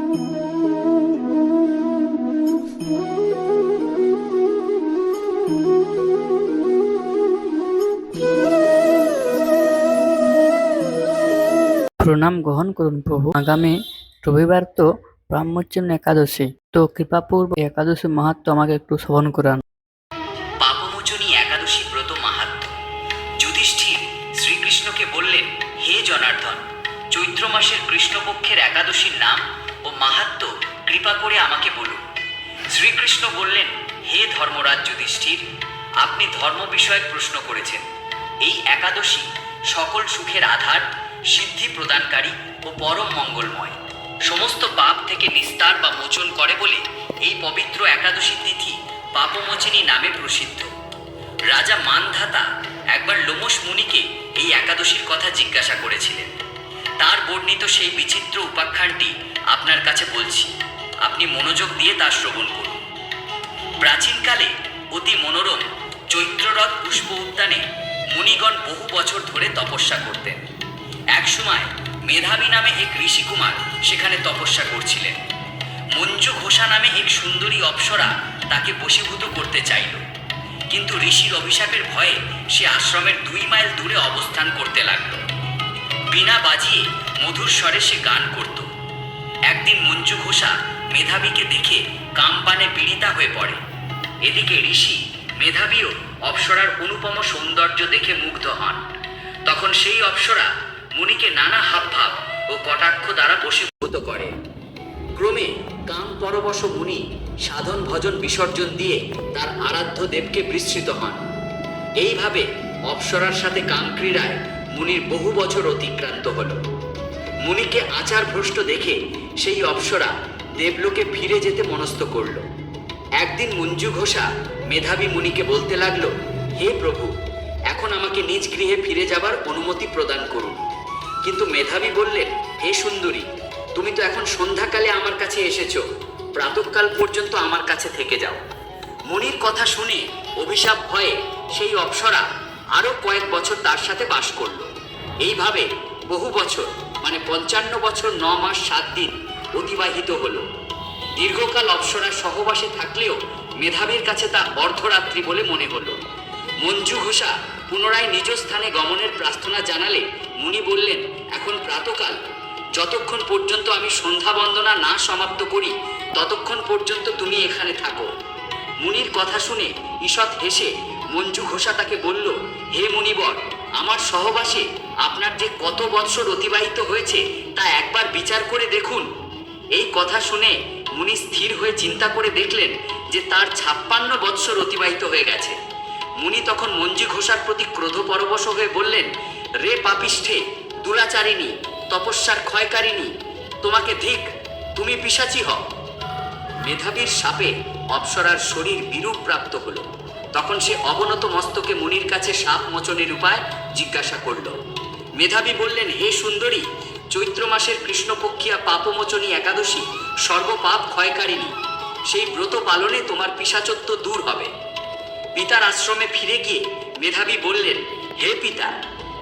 প্রণাম গ্রহণ করুন প্রভু। আগামী রবিবার তো ব্রহ্মোচ্চন্ন একাদশী, তো কৃপাপূর্ব একাদশী মাহাত্ম আমাকে একটু শ্রবণ করান। পাপমোচনী একাদশী ব্রত মাহাত্ম্য। যুধিষ্ঠির শ্রীকৃষ্ণকে বললেন, হে জনার্দন, চৈত্র মাসের কৃষ্ণপক্ষের একাদশীর নাম ও মাহাত্ম্য কৃপা করে আমাকে বলুন। শ্রীকৃষ্ণ বললেন, হে ধর্মরাজ যুধিষ্ঠির, আপনি ধর্ম বিষয়ক প্রশ্ন করেছেন। এই একাদশী সকল সুখের আধার, সিদ্ধি প্রদানকারী ও পরম মঙ্গলময়, সমস্ত পাপ থেকে নিস্তার বা মোচন করে বলে এই পবিত্র একাদশী তিথি পাপমোচিনী নামে প্রসিদ্ধ। রাজা মানধাতা একবার লোমশ মুনিকে এই একাদশীর কথা জিজ্ঞাসা করেছিলেন। তার বর্ণিত সেই বিচিত্র উপাখ্যানটি আপনার কাছে বলছি, আপনি মনোযোগ দিয়ে তা শ্রবণ করুন। প্রাচীনকালে অতি মনোরম চৈত্ররথ পুষ্প উদ্যানে মুনিগণ বহু বছর ধরে তপস্যা করতেন। একসময় মেধাবী নামে এক ঋষিকুমার সেখানে তপস্যা করছিলেন। মঞ্জু ঘোষা নামে এক সুন্দরী অপ্সরা তাকে বশীভূত করতে চাইল, কিন্তু ঋষির অভিশাপের ভয়ে সে আশ্রমের 2 মাইল দূরে অবস্থান করতে লাগল। বীণা বাজিয়ে মধুর স্বরে সে গান করত। একদিন মঞ্জু ঘোষা মেধাবীকে দেখে কামপানে পীড়িতা হয়ে পড়ে। এদিকে ঋষি মেধাবীও অপ্সরার অনুপম সৌন্দর্য দেখে মুগ্ধ হন। তখন সেই অপ্সরা মুনিকে নানা হাবভাব ও কটাক্ষ দ্বারা বশীভূত করে। ক্রমে কাম পরবশ মুনি সাধন ভজন বিসর্জন দিয়ে তার আরাধ্য দেবকে বিস্মৃত হন। এইভাবে অপ্সরার সাথে কামক্রীড়ায় মুনির বহু বছর অতিক্রান্ত হল। মুনিকে আচার ভ্রষ্ট দেখে সেই অপ্সরা দেবলোকে ফিরে যেতে মনস্থ করল। একদিন মঞ্জু ঘোষা মেধাবী মুনিকে বলতে লাগল, হে প্রভু, এখন আমাকে নিজ গৃহে ফিরে যাবার অনুমতি প্রদান করুন। কিন্তু মেধাবী বললেন, হে সুন্দরী, তুমি তো এখন সন্ধ্যাকালে আমার কাছে এসেছো, প্রাতঃকাল পর্যন্ত আমার কাছে থেকে যাও। মুনির কথা শুনে অভিশাপ ভয়ে সেই অপ্সরা আরো কয়েক বছর তার সাথে বাস করল। এইভাবে বহু বছর মানে 55 বছর 9 মাস 7 দিন অতিবাহিত হলো। দীর্ঘকাল অপ্সরার সহবাসে থাকলেও মেধাবীর কাছে তা অর্ধরাত্রি বলে মনে হলো। মঞ্জু ঘোষা পুনরায় নিজ স্থানে গমনের প্রার্থনা জানালে মুনি বললেন, এখন প্রাতঃকাল, যতক্ষণ পর্যন্ত আমি সন্ধ্যা বন্দনা না সমাপ্ত করি ততক্ষণ পর্যন্ত তুমি এখানে থাকো। মুনির কথা শুনে ঈষৎ হেসে মঞ্জু ঘোষা তাকে বলল, হে মুনিবর, আমার সহবাসে আপনার যে কত বৎসর অতিবাহিত হয়েছে তা একবার বিচার করে দেখুন। এই কথা শুনে মুনি স্থির হয়ে চিন্তা করে দেখলেন যে তার 56 বৎসর অতিবাহিত হয়ে গেছে। মুনি তখন মঞ্জু ঘোষার প্রতি ক্রোধ পরবশ হয়ে বললেন, রে পাপিষ্ঠে, দুরাচারিণী, তপস্যার ক্ষয়কারিণী, তোমাকে ধিক, তুমি পিশাচী হও। মেধাবীর শাপে অপ্সরার শরীর বিরূপ প্রাপ্ত হলো। তখন সে অবনত মস্তকে মুনির কাছে শাপ মোচনের উপায় জিজ্ঞাসা করল। মেধাবী বললেন, হে সুন্দরী, চৈত্র মাসের কৃষ্ণপক্ষিয়া পাপমোচনী একাদশী সর্বপাপ ক্ষয়কারিণী। সেই ব্রত পালনে তোমার পিশাচত্ব দূর হবে। পিতার আশ্রমে ফিরে গিয়ে মেধাবী বললেন, হে পিতা,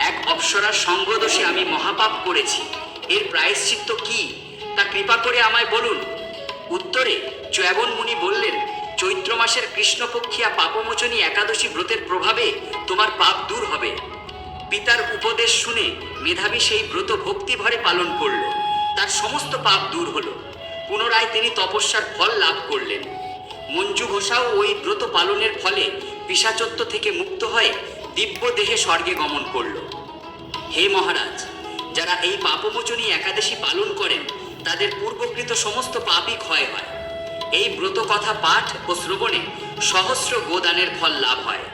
এক অপ্সরার সঙ্গদোষে আমি মহাপাপ করেছি, এর প্রায়শ্চিত্ত কি তা কৃপা করে আমায় বলুন। উত্তরে চ্যবন মুনি বললেন, চৈত্র মাসের কৃষ্ণপক্ষিয়া পাপমোচনী একাদশী ব্রতের প্রভাবে তোমার পাপ দূর হবে। পিতার উপদেশ শুনে মেধাবী সেই ব্রত ভক্তি ভরে পালন করল। তার সমস্ত পাপ দূর হলো। পুনরায় তিনি তপস্যার ফল লাভ করলেন। মঞ্জু ঘোষাও ওই ব্রত পালনের ফলে পিশাচত্ব থেকে মুক্ত হয়ে দিব্য দেহে স্বর্গে গমন করল। হে মহারাজ, যারা এই পাপমোচনী একাদশী পালন করেন তাদের পূর্বকৃত সমস্ত পাপই ক্ষয় হয়। এই ব্রত কথা পাঠ ও শ্রবণে সহস্র গোদানের ফল লাভ হয়।